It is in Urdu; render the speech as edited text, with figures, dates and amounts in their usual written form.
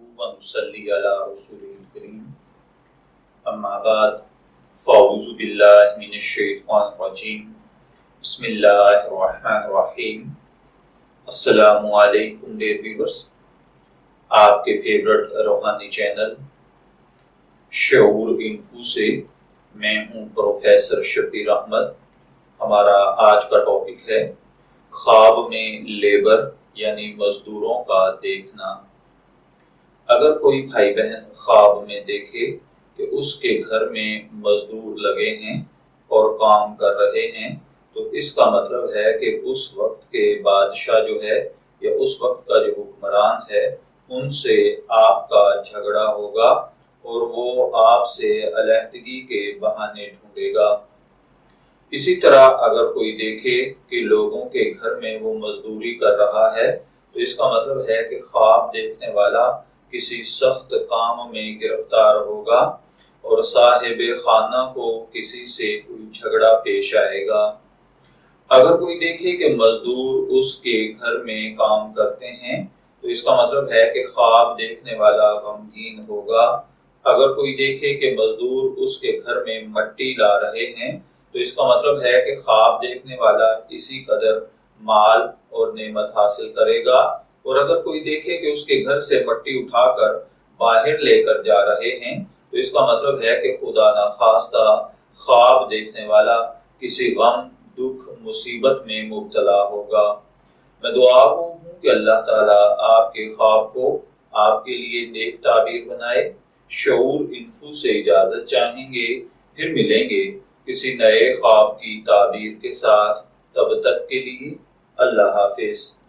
ونصلی علی رسوله الکریم اما بعد فاعوذ باللہ من الشیطان الرجیم بسم اللہ الرحمن الرحیم۔ السلام علیکم ڈیئر ویورز، آپ کے فیورٹ روحانی چینل شعور انفو سے میں ہوں پروفیسر شبیر احمد۔ ہمارا آج کا ٹاپک ہے خواب میں لیبر یعنی مزدوروں کا دیکھنا۔ اگر کوئی بھائی بہن خواب میں دیکھے کہ اس کے گھر میں مزدور لگے ہیں اور کام کر رہے ہیں تو اس کا مطلب ہے کہ اس وقت کے بادشاہ جو ہے یا اس وقت کا جو حکمران ہے ان سے آپ کا جھگڑا ہوگا اور وہ آپ سے علیحدگی کے بہانے ڈھونڈے گا۔ اسی طرح اگر کوئی دیکھے کہ لوگوں کے گھر میں وہ مزدوری کر رہا ہے تو اس کا مطلب ہے کہ خواب دیکھنے والا کسی سخت کام میں گرفتار ہوگا اور صاحب خانہ کو کسی سے کوئی جھگڑا پیش آئے گا۔ اگر کوئی دیکھے کہ مزدور اس کے گھر میں کام کرتے ہیں تو اس کا مطلب ہے کہ خواب دیکھنے والا غمگین ہوگا۔ اگر کوئی دیکھے کہ مزدور اس کے گھر میں مٹی لا رہے ہیں تو اس کا مطلب ہے کہ خواب دیکھنے والا اسی قدر مال اور نعمت حاصل کرے گا۔ اور اگر کوئی دیکھے کہ اس کے گھر سے مٹی اٹھا کر باہر لے کر جا رہے ہیں تو اس کا مطلب ہے کہ خدا نخواستہ خواب دیکھنے والا کسی غم، دکھ، مصیبت میں مبتلا ہوگا۔ میں دعا ہوں کہ اللہ تعالیٰ آپ کے خواب کو آپ کے لیے نیک تعبیر بنائے۔ شعور انفو سے اجازت چاہیں گے، پھر ملیں گے کسی نئے خواب کی تعبیر کے ساتھ۔ تب تک کے لیے اللہ حافظ۔